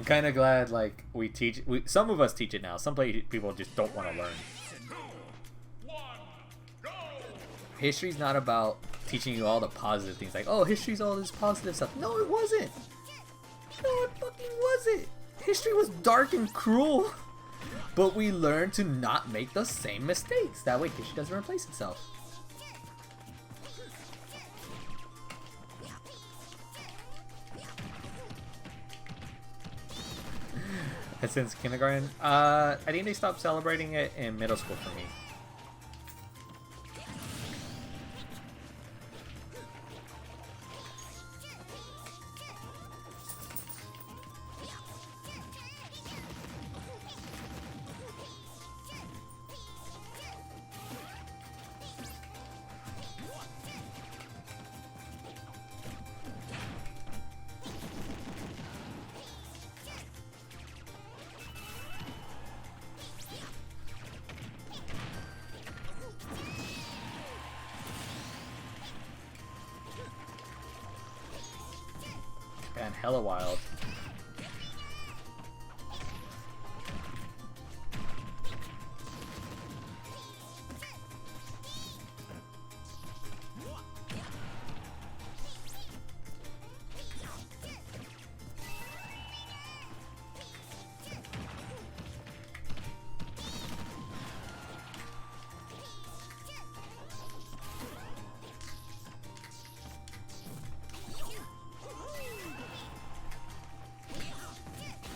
I'm kind of glad like some of us teach it now. Some people just don't want to learn. History's not about teaching you all the positive things. Like, oh, history's all this positive stuff. No, it wasn't. No, it fucking wasn't. History was dark and cruel. But we learn to not make the same mistakes. That way history doesn't replace itself. Since kindergarten, I think they stopped celebrating it in middle school for me. Man, hella wild.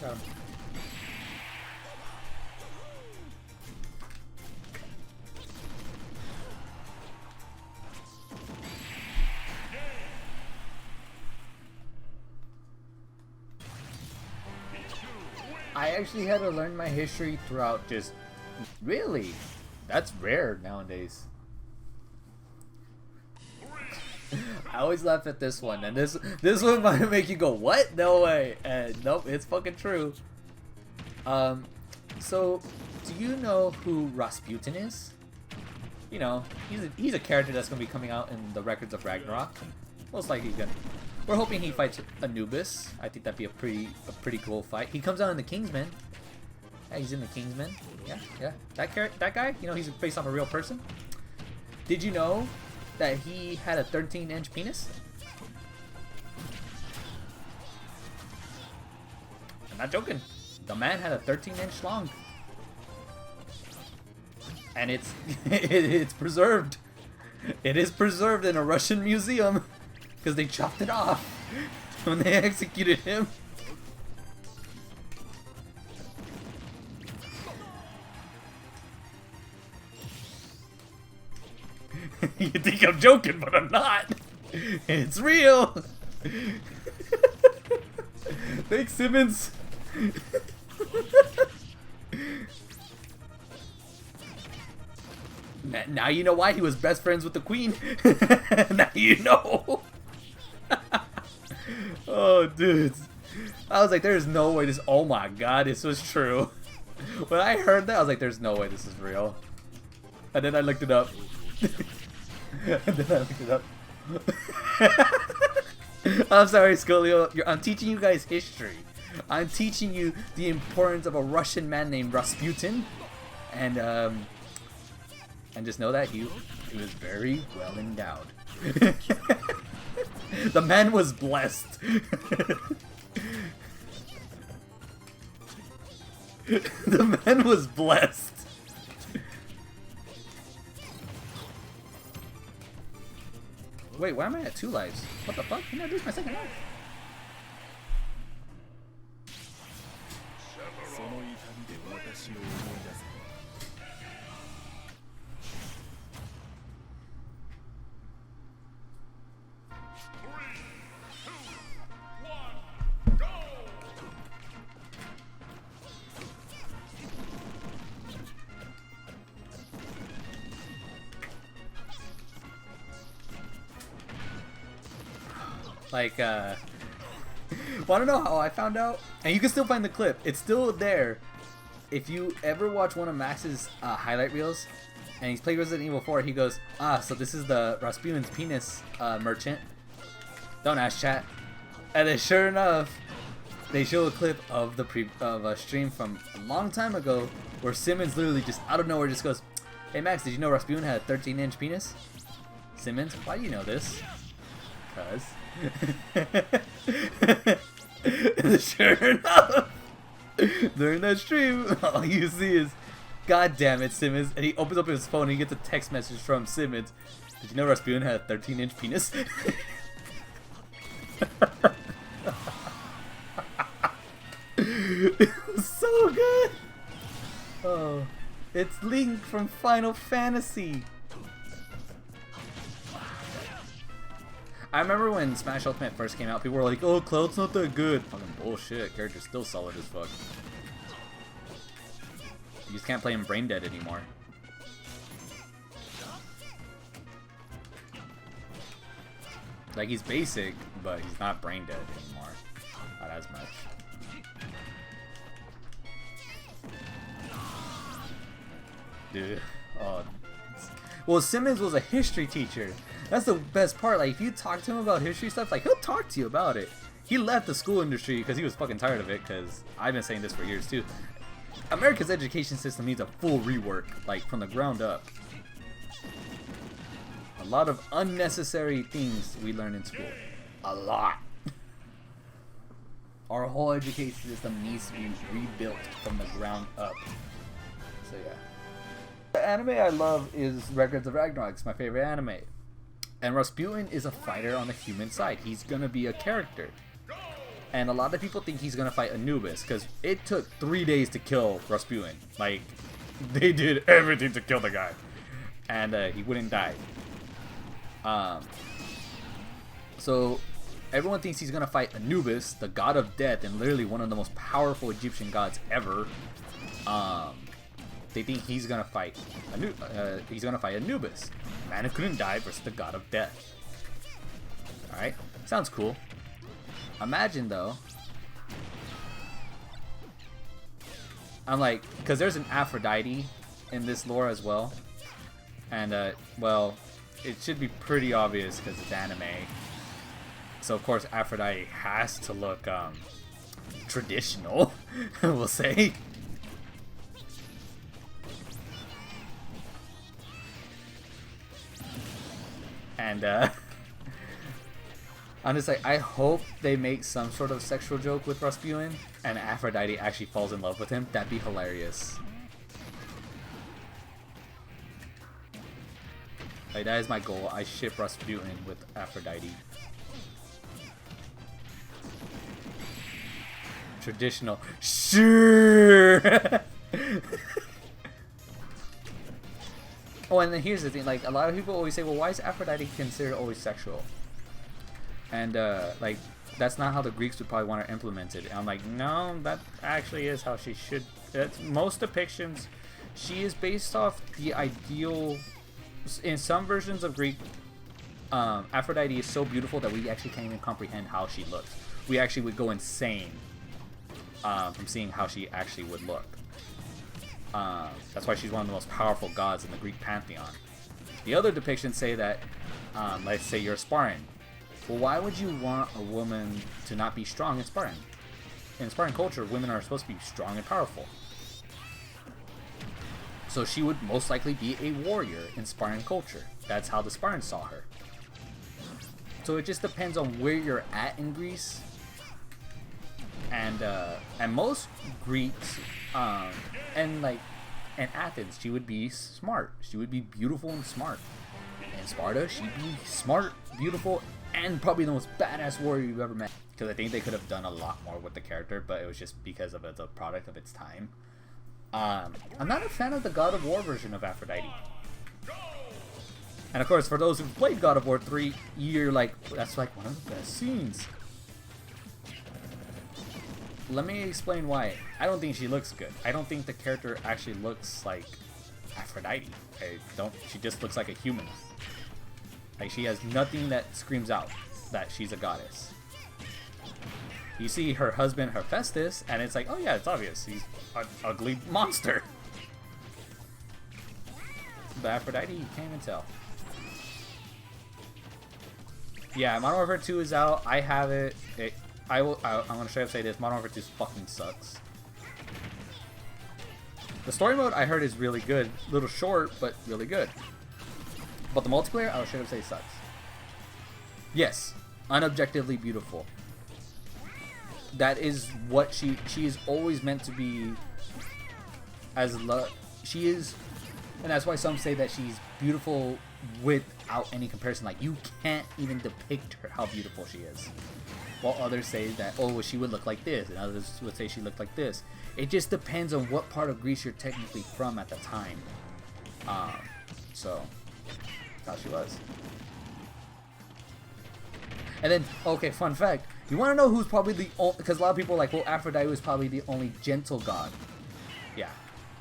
Got him. I actually had to learn my history throughout just... Really? That's rare nowadays. I always laugh at this one, and this one might make you go, what? No way. And nope, it's fucking true. So do you know who Rasputin is? You know, he's a character that's gonna be coming out in the Records of Ragnarok. Most likely gonna. We're hoping he fights Anubis. I think that'd be a pretty cool fight. He comes out in the Kingsman. Yeah, he's in the Kingsman. Yeah. That guy, you know, he's based on a real person. Did you know that he had a 13-inch penis? I'm not joking. The man had a 13-inch long. And it's preserved. It is preserved in a Russian museum because they chopped it off when they executed him. You think I'm joking, but I'm not. It's real. Thanks, Simmons. Now you know why he was best friends with the Queen. Now you know. Oh, dude. I was like, there's no way this... Oh my god, this was true. When I heard that, I was like, there's no way this is real. And then I looked it up. I'm sorry, Scolio. I'm teaching you guys history. I'm teaching you the importance of a Russian man named Rasputin. And just know that he was very well endowed. The man was blessed. The man was blessed. Wait, why am I at 2 lives? What the fuck? Can I lose my second life? Like, wanna know how I found out? And you can still find the clip. It's still there. If you ever watch one of Max's highlight reels, and he's played Resident Evil 4, he goes, so this is the Rasputin's penis merchant. Don't ask, chat. And then sure enough, they show a clip of a stream from a long time ago where Simmons literally just out of nowhere just goes, "Hey Max, did you know Rasputin had a 13-inch penis?" Simmons, why do you know this? Cause. Sure enough, during that stream, all you see is, "God damn it, Simmons!" And he opens up his phone and he gets a text message from Simmons. "Did you know Rasputin had a 13-inch penis?" It was so good. Oh, it's Link from Final Fantasy. I remember when Smash Ultimate first came out, people were like, "Oh, Cloud's not that good." Fucking bullshit. Character's still solid as fuck. You just can't play him brain dead anymore. Like, he's basic, but he's not brain dead anymore. Not as much. Dude. Oh. Well, Simmons was a history teacher. That's the best part. Like, if you talk to him about history stuff, like, he'll talk to you about it. He left the school industry because he was fucking tired of it, because I've been saying this for years too. America's education system needs a full rework, like, from the ground up. A lot of unnecessary things we learn in school. A lot. Our whole education system needs to be rebuilt from the ground up. So yeah. The anime I love is Records of Ragnarok. It's my favorite anime. And Rasputin is a fighter on the human side. He's gonna be a character. And a lot of people think he's gonna fight Anubis, because it took 3 days to kill Rasputin. Like, they did everything to kill the guy. And he wouldn't die. So everyone thinks he's gonna fight Anubis, the god of death, and literally one of the most powerful Egyptian gods ever. They think he's gonna fight Anubis, man who couldn't die versus the god of death. All right, sounds cool. Imagine though, I'm like, because there's an Aphrodite in this lore as well, and well, it should be pretty obvious because it's anime. So of course Aphrodite has to look traditional, we'll say. And I'm just like, I hope they make some sort of sexual joke with Rasputin and Aphrodite actually falls in love with him. That'd be hilarious. Like, that is my goal. I ship Rasputin with Aphrodite. Traditional. Sure! Oh, and then here's the thing. Like, a lot of people always say, well, why is Aphrodite considered always sexual? And, like, that's not how the Greeks would probably want to implement it. And I'm like, no, that actually is how she should. Most depictions, she is based off the ideal. In some versions of Greek, Aphrodite is so beautiful that we actually can't even comprehend how she looks. We actually would go insane from seeing how she actually would look. That's why she's one of the most powerful gods in the Greek pantheon. The other depictions say that, let's say you're Spartan. Well, why would you want a woman to not be strong in Spartan? In Spartan culture, women are supposed to be strong and powerful. So she would most likely be a warrior in Spartan culture. That's how the Spartans saw her. So it just depends on where you're at in Greece. And most Greeks, and Athens, she would be smart. She would be beautiful and smart. In Sparta, she'd be smart, beautiful, and probably the most badass warrior you've ever met. Because I think they could have done a lot more with the character, but it was just because of it's a product of its time. I'm not a fan of the God of War version of Aphrodite. And of course, for those who've played God of War 3, you're like, that's like one of the best scenes. Let me explain why. I don't think she looks good. I don't think the character actually looks like Aphrodite. She just looks like a human. Like, she has nothing that screams out that she's a goddess. You see her husband, Hephaestus, and it's like, oh yeah, it's obvious. He's an ugly monster. But Aphrodite, you can't even tell. Yeah, Modern Warfare 2 is out. I have it. I'm gonna straight up say this: Modern Warfare 2 fucking sucks. The story mode I heard is really good, little short, but really good. But the multiplayer, I would straight up say sucks. Yes, unobjectively beautiful. That is what she is always meant to be. She is, and that's why some say that she's beautiful without any comparison. Like, you can't even depict her how beautiful she is. While others say that, oh, she would look like this, and others would say she looked like this. It just depends on what part of Greece you're technically from at the time. So that's how she was. And then, okay, fun fact. You want to know who's probably the only... Because a lot of people are like, well, Aphrodite was probably the only gentle god. Yeah.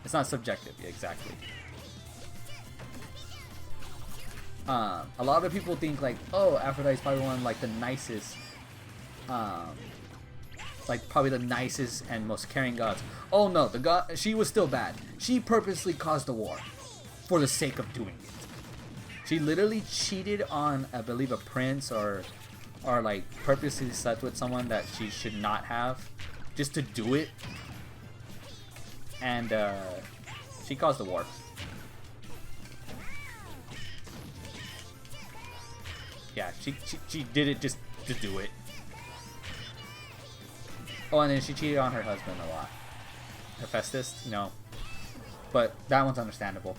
It's not subjective. Yeah, exactly. A lot of people think, like, oh, Aphrodite's probably one of, like, the nicest... like, probably the nicest and most caring gods. Oh, no. The god... She was still bad. She purposely caused the war. For the sake of doing it. She literally cheated on, I believe, a prince or like purposely slept with someone that she should not have, just to do it. And she caused the war. Yeah, she did it just to do it. Oh, and then she cheated on her husband a lot. Hephaestus, you know. But that one's understandable.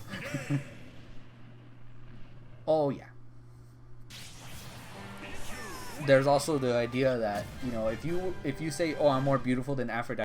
Oh yeah. There's also the idea that, you know, if you say, oh, I'm more beautiful than Aphrodite,